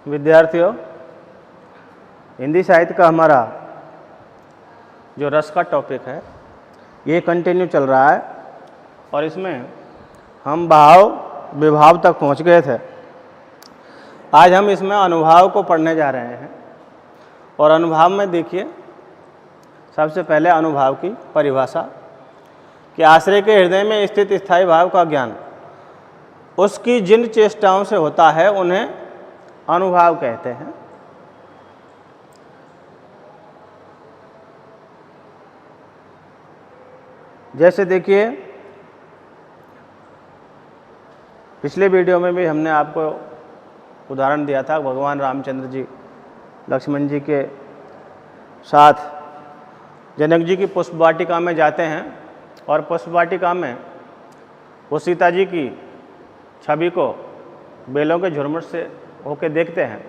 विद्यार्थियों, हिंदी साहित्य का हमारा जो रस का टॉपिक है ये कंटिन्यू चल रहा है और इसमें हम भाव विभाव तक पहुंच गए थे। आज हम इसमें अनुभाव को पढ़ने जा रहे हैं और अनुभाव में देखिए, सबसे पहले अनुभाव की परिभाषा कि आश्रय के हृदय में स्थित स्थायी भाव का ज्ञान उसकी जिन चेष्टाओं से होता है उन्हें अनुभाव कहते हैं। जैसे देखिए, पिछले वीडियो में भी हमने आपको उदाहरण दिया था, भगवान रामचंद्र जी लक्ष्मण जी के साथ जनक जी की पुष्प वाटिका में जाते हैं और पुष्प वाटिका में वो सीता जी की छवि को बेलों के झुरमुट से होके देखते हैं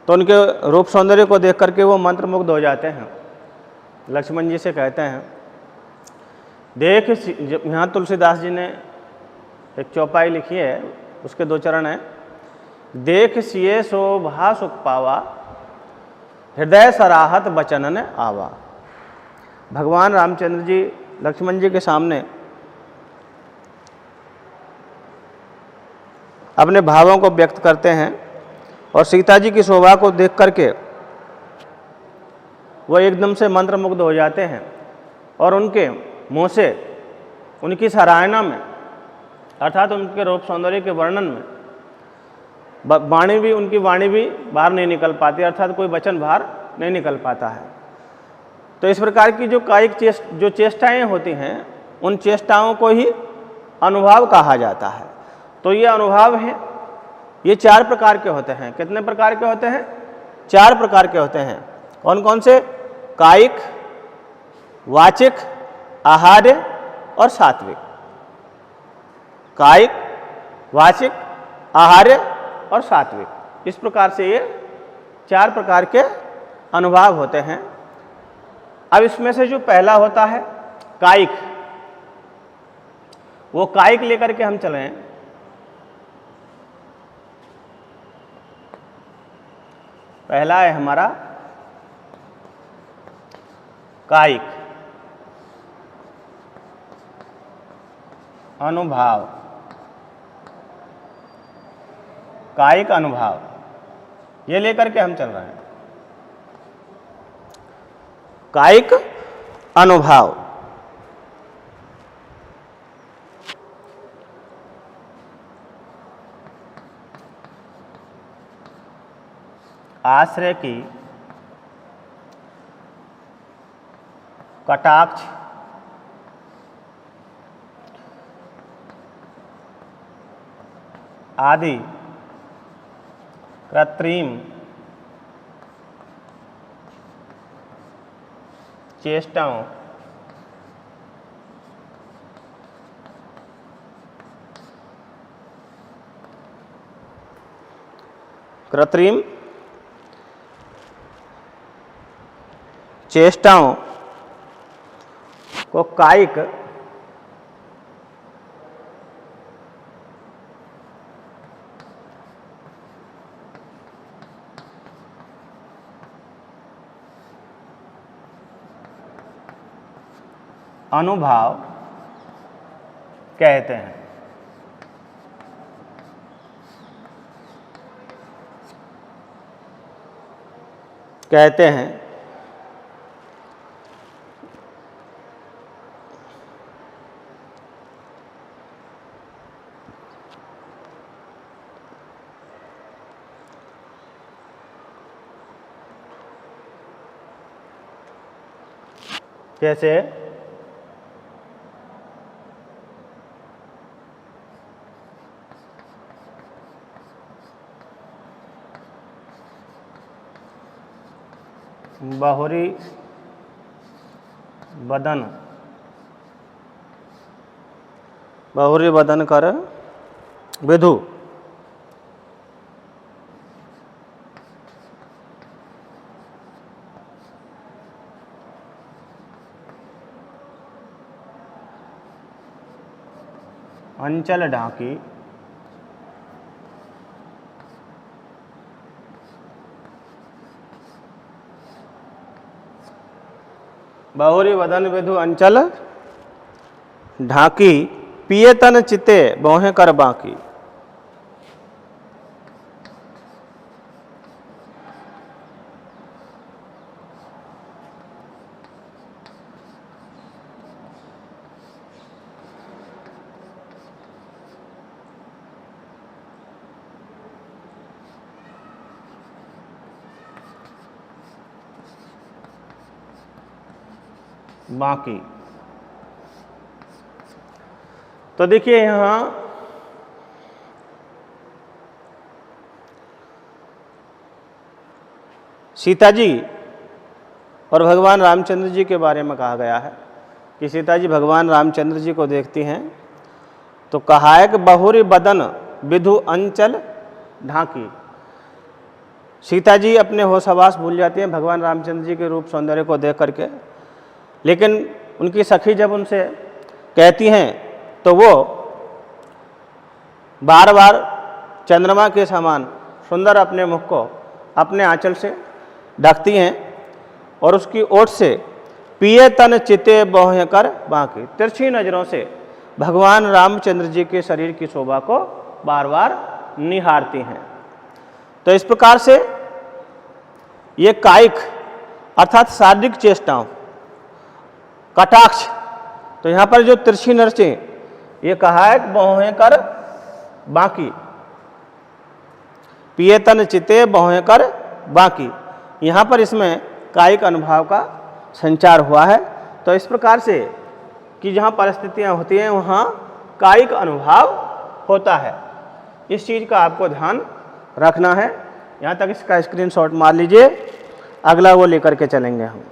तो उनके रूप सौंदर्य को देख करके वो मंत्रमुग्ध हो जाते हैं। लक्ष्मण जी से कहते हैं, देख, यहाँ तुलसीदास जी ने एक चौपाई लिखी है, उसके 2 चरण हैं। देख सिए शोभा सुख पावा, हृदय सराहत बचनन आवा। भगवान रामचंद्र जी लक्ष्मण जी के सामने अपने भावों को व्यक्त करते हैं और सीता जी की शोभा को देख करके वो एकदम से मंत्रमुग्ध हो जाते हैं और उनके मुँह से उनकी सराहना में अर्थात उनके रूप सौंदर्य के वर्णन में उनकी वाणी भी बाहर नहीं निकल पाती, अर्थात कोई वचन बाहर नहीं निकल पाता है। तो इस प्रकार की जो कायिक चेष्टाएं होती हैं उन चेष्टाओं को ही अनुभाव कहा जाता है। तो ये अनुभाव है, ये 4 प्रकार के होते हैं। कितने प्रकार के होते हैं? 4 प्रकार के होते हैं। कौन कौन से? कायिक, वाचिक, आहार्य और सात्विक। कायिक, वाचिक, आहार्य और सात्विक, इस प्रकार से ये 4 प्रकार के अनुभाव होते हैं। अब इसमें से जो पहला होता है कायिक, वो कायिक लेकर के हम चलें। पहला है हमारा कायिक अनुभाव। कायिक अनुभाव ये लेकर के हम चल रहे हैं। कायिक अनुभाव आश्रय की कटाक्ष आदि कृत्रिम चेष्टाओं कृत्रिम चेष्टाओं को कायिक अनुभाव कहते हैं। कैसे? बहुरी बदन कर विधु, अंचल ढाकी बहुरी वदन विधु अंचल ढाकी, पिए तन चिते बोहे कर बाकी। बाकी। तो देखिए यहां सीता जी और भगवान रामचंद्र जी के बारे में कहा गया है कि सीता जी भगवान रामचंद्र जी को देखती हैं तो कहा है कि बहुरी बदन विधु अंचल ढाकी। सीता जी अपने होश हवास भूल जाती हैं भगवान रामचंद्र जी के रूप सौंदर्य को देख करके, लेकिन उनकी सखी जब उनसे कहती हैं तो वो बार बार चंद्रमा के समान सुंदर अपने मुख को अपने आंचल से ढकती हैं और उसकी ओट से पिए तन चिते बोह कर बाकी, तिरछी नज़रों से भगवान रामचंद्र जी के शरीर की शोभा को बार बार निहारती हैं। तो इस प्रकार से ये कायिक अर्थात शारीरिक चेष्टाओं, कटाक्ष, तो यहाँ पर जो तिरछी नजरें ये कहा है बोहे कर बाकी, पिए तन चिते बोहे कर बाकी, यहाँ पर इसमें कायिक अनुभाव का संचार हुआ है। तो इस प्रकार से कि जहाँ परिस्थितियाँ होती हैं वहाँ कायिक अनुभाव होता है, इस चीज़ का आपको ध्यान रखना है। यहाँ तक इसका स्क्रीनशॉट मार लीजिए, अगला वो लेकर के चलेंगे हम।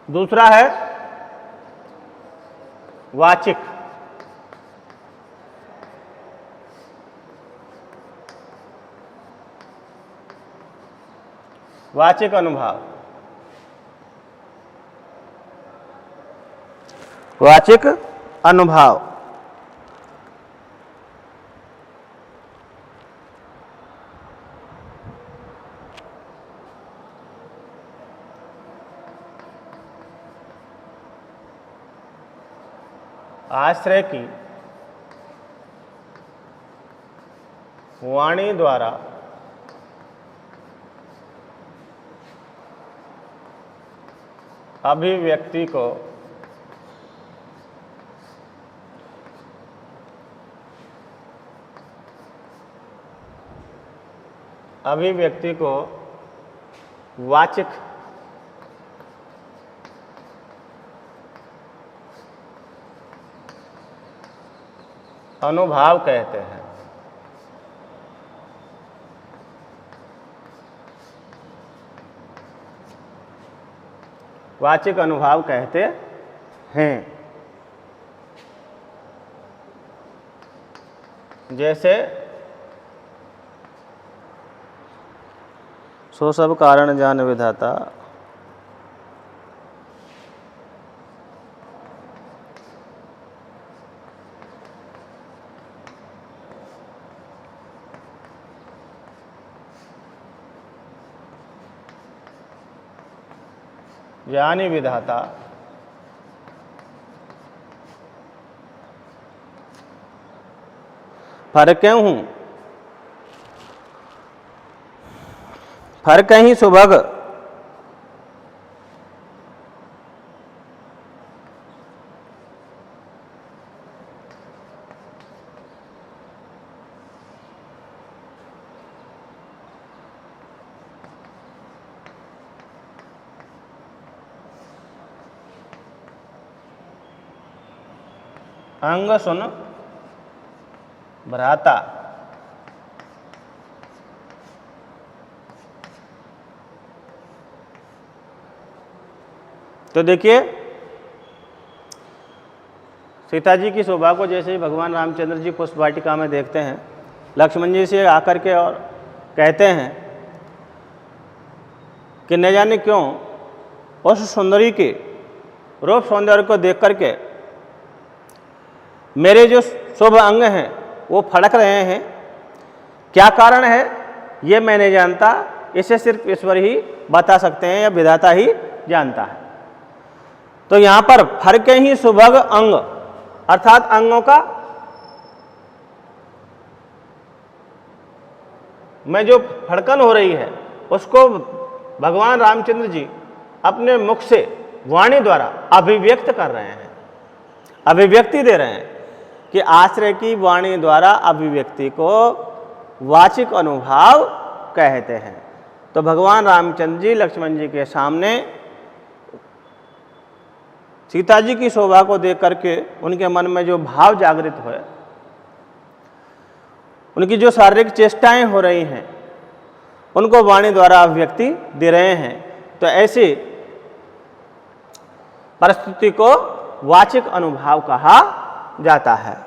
दूसरा है वाचिक। वाचिक अनुभाव, वाचिक अनुभाव, आश्रय की वाणी द्वारा अभिव्यक्ति को वाचिक अनुभाव कहते हैं। वाचिक अनुभाव कहते हैं। जैसे सो सब कारण जान विधाता, जानी विधाता, फर्क क्यों हूं, फर्क ही सुभग, अंग सुन भ्राता, तो देखिए, सीता जी की शोभा को जैसे ही भगवान रामचंद्र जी पुष्प वाटिका में देखते हैं, लक्ष्मण जी से आकर के और कहते हैं कि न जाने क्यों उस सुंदरी के रूप सौंदर्य को देख करके मेरे जो शुभ अंग हैं वो फड़क रहे हैं। क्या कारण है ये मैं नहीं जानता, इसे सिर्फ ईश्वर ही बता सकते हैं या विधाता ही जानता है। तो यहाँ पर फड़के ही सुभग अंग अर्थात अंगों का में जो फड़कन हो रही है उसको भगवान रामचंद्र जी अपने मुख से वाणी द्वारा अभिव्यक्त कर रहे हैं, अभिव्यक्ति दे रहे हैं कि आश्रय की वाणी द्वारा अभिव्यक्ति को वाचिक अनुभाव कहते हैं। तो भगवान रामचंद्र जी लक्ष्मण जी के सामने सीता जी की शोभा को देख करके उनके मन में जो भाव जागृत हुए, उनकी जो शारीरिक चेष्टाएं हो रही हैं उनको वाणी द्वारा अभिव्यक्ति दे रहे हैं। तो ऐसी परिस्थिति को वाचिक अनुभाव कहा जाता है।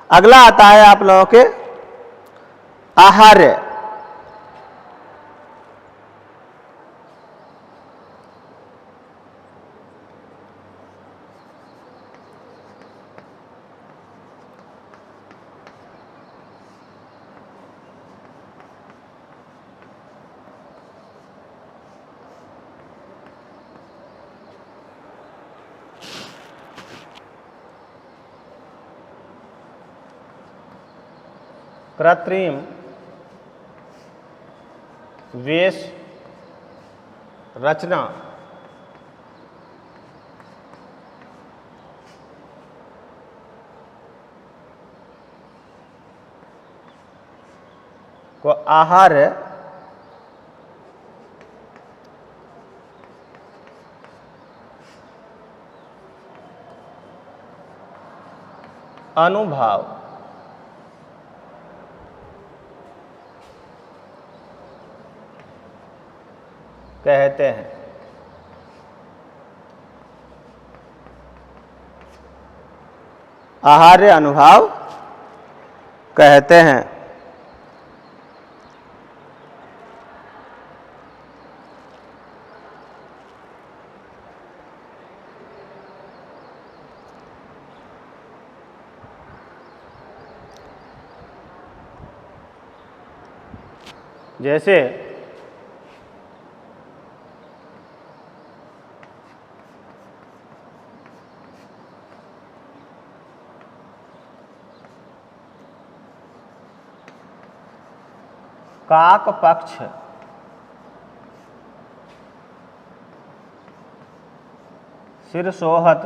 अगला आता है आप लोगों के आहार्य। कृत्रिम वेश रचना को आहार्य अनुभाव कहते हैं। आहार्य अनुभाव कहते हैं। जैसे काक पक्ष सिर सोहत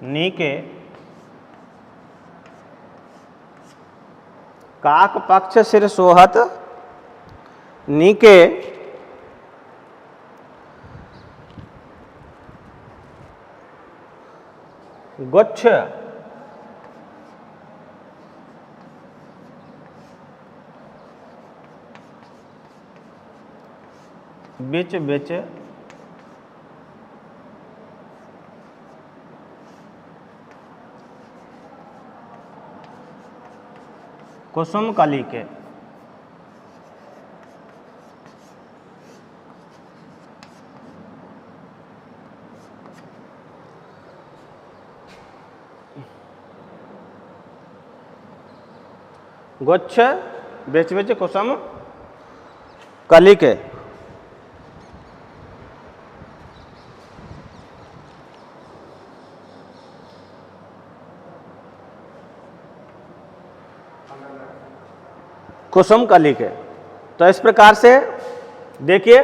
नीके, काक पक्ष सिर सोहत नीके गुच्छ बिच बिच कुसुम कली के। गुच्छ बिच बिच कुसुम कली के। कुसुम कली के। तो इस प्रकार से देखिए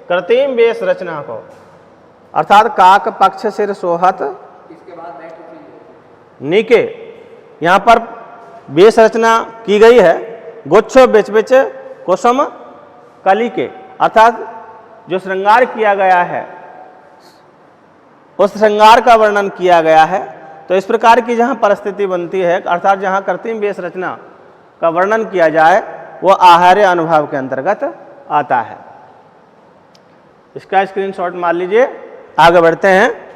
कृत्रिम वेश रचना को अर्थात काक पक्ष सिर सोहत इसके बाद नीके, यहाँ पर वेश रचना की गई है गुच्छ बिच बिच कुसुम कली के, अर्थात जो श्रृंगार किया गया है उस श्रृंगार का वर्णन किया गया है। तो इस प्रकार की जहाँ परिस्थिति बनती है अर्थात जहाँ कृत्रिम वेश रचना का वर्णन किया जाए वो आहार्य अनुभाव के अंतर्गत आता है। इसका स्क्रीनशॉट मार लीजिए। आगे बढ़ते हैं।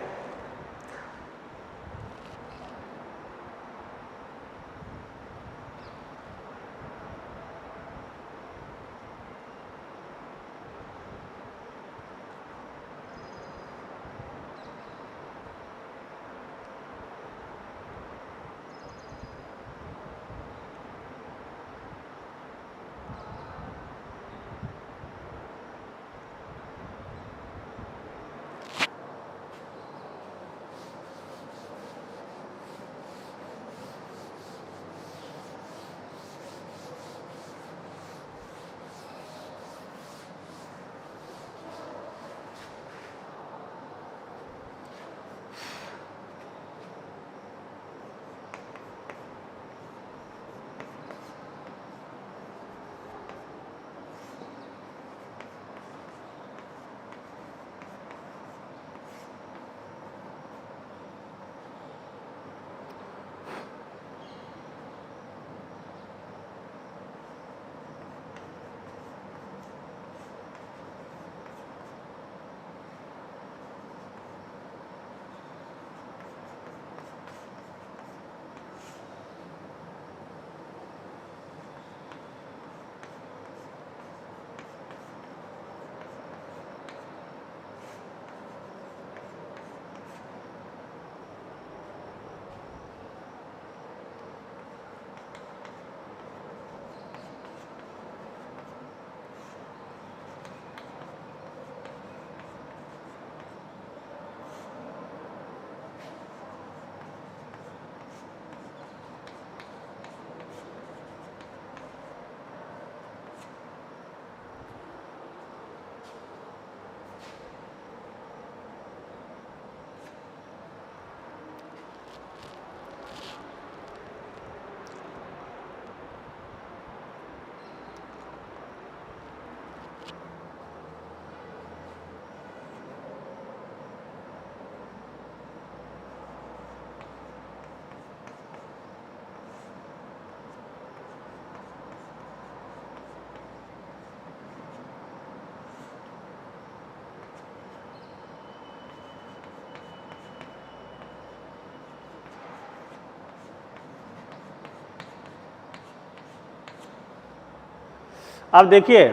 अब देखिए,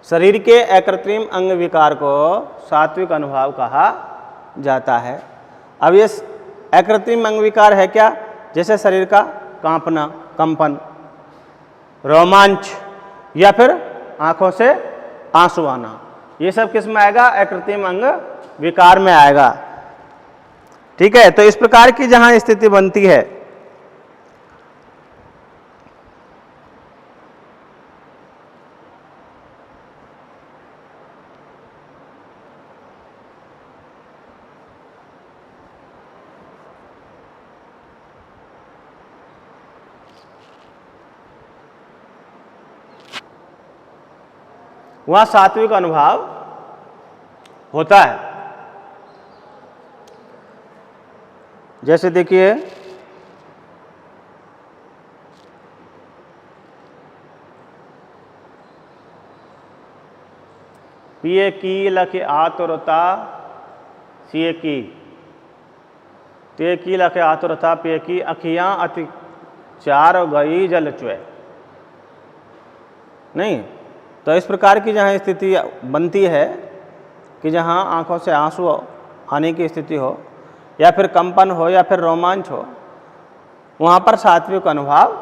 शरीर के अकृत्रिम अंग विकार को सात्विक अनुभाव कहा जाता है। अब ये अकृत्रिम अंग विकार है क्या? जैसे शरीर का कांपना, कंपन, रोमांच या फिर आंखों से आंसू आना, ये सब किस में आएगा? अकृत्रिम अंग विकार में आएगा। ठीक है, तो इस प्रकार की जहां स्थिति बनती है, वहां सात्विक अनुभाव होता है। जैसे देखिए, पिए की लखे आतुरता सिए की, ते की लखे आतुरता पिए की, अखियां अति चार गई जल चुए। नहीं, तो इस प्रकार की जहाँ स्थिति बनती है कि जहाँ आंखों से आंसू आने की स्थिति हो या फिर कंपन हो या फिर रोमांच हो, वहाँ पर सात्विक अनुभाव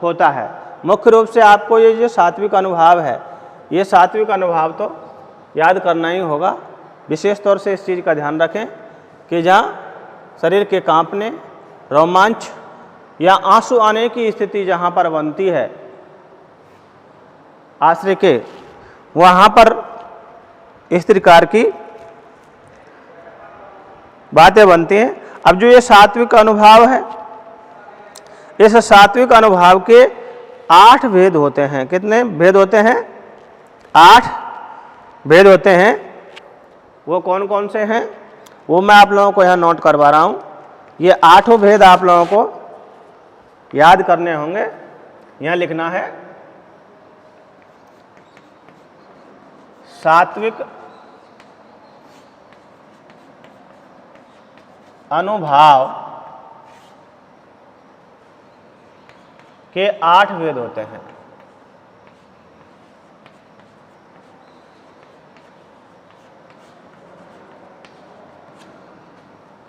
होता है। मुख्य रूप से आपको ये जो सात्विक अनुभाव है, ये सात्विक अनुभाव तो याद करना ही होगा। विशेष तौर से इस चीज़ का ध्यान रखें कि जहाँ शरीर के कांपने, रोमांच या आंसू आने की स्थिति जहाँ पर बनती है आश्रय के, वहाँ पर इस प्रकार की बातें बनती हैं। अब जो ये सात्विक अनुभाव है, इस सात्विक अनुभाव के 8 भेद होते हैं। कितने भेद होते हैं? 8 भेद होते हैं। वो कौन कौन से हैं वो मैं आप लोगों को यहाँ नोट करवा रहा हूँ। ये 8 भेद आप लोगों को याद करने होंगे, यहाँ लिखना है। सात्विक अनुभाव के 8 भेद होते हैं।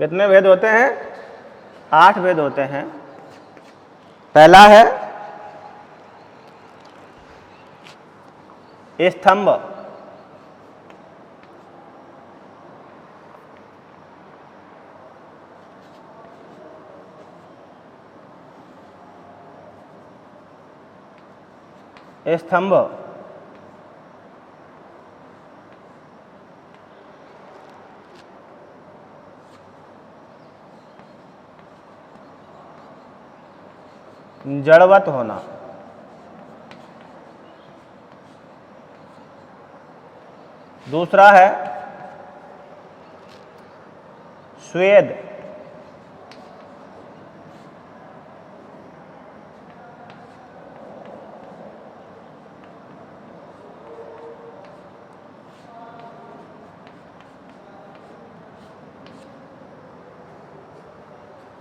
कितने भेद होते हैं? 8 भेद होते हैं। पहला है स्तंभ। स्तंभ जड़वत होना। दूसरा है स्वेद।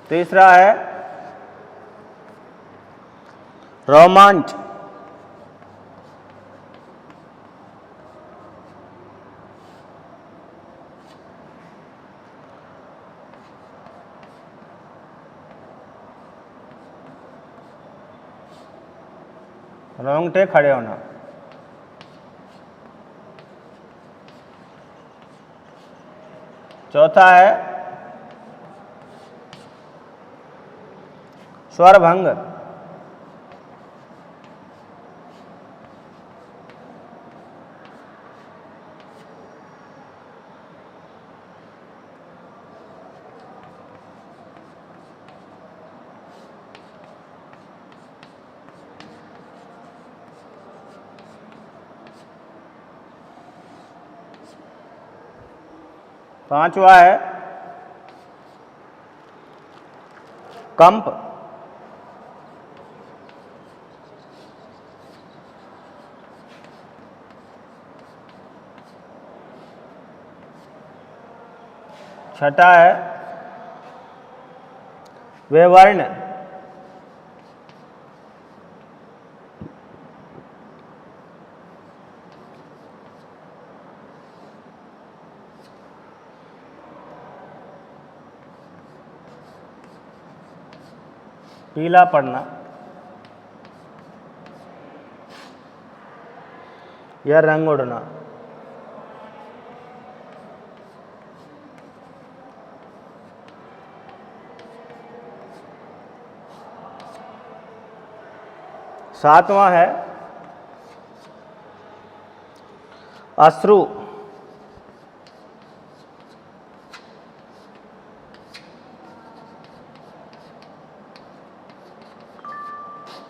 तीसरा है रोमांच। रोंगटे खड़े होना। चौथा है स्वरभंग। पांचवा है कंप। छठा है व्यवर्ण। पीला पड़ना या रंग उड़ना। सातवां है अश्रु।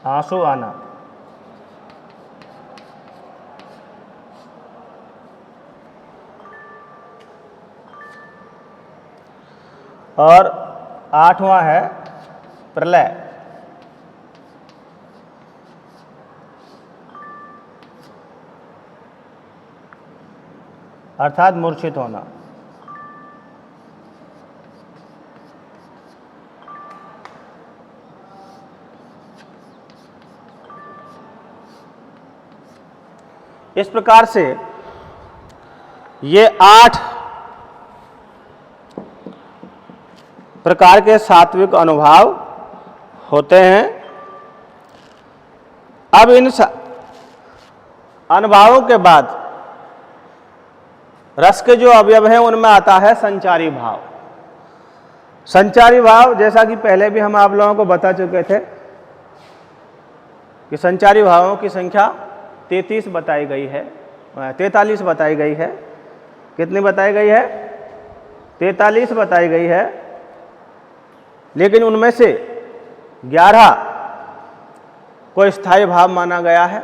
आंसू आना। और आठवां है प्रलय। अर्थात मूर्छित होना। इस प्रकार से ये 8 प्रकार के सात्विक अनुभाव होते हैं। अब इन अनुभावों के बाद रस के जो अवयव हैं उनमें आता है संचारी भाव। संचारी भाव जैसा कि पहले भी हम आप लोगों को बता चुके थे कि संचारी भावों की संख्या 33 बताई गई है, 43 बताई गई है। कितनी बताई गई है? 43 बताई गई है। लेकिन उनमें से 11 को स्थायी भाव माना गया है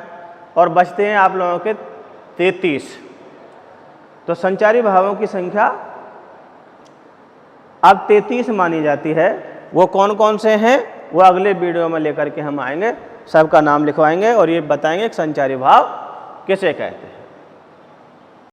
और बचते हैं आप लोगों के 33। तो संचारी भावों की संख्या अब 33 मानी जाती है। वो कौन कौन से हैं वो अगले वीडियो में लेकर के हम आएंगे, सबका नाम लिखवाएंगे और ये बताएंगे कि संचारी भाव किसे कहते हैं।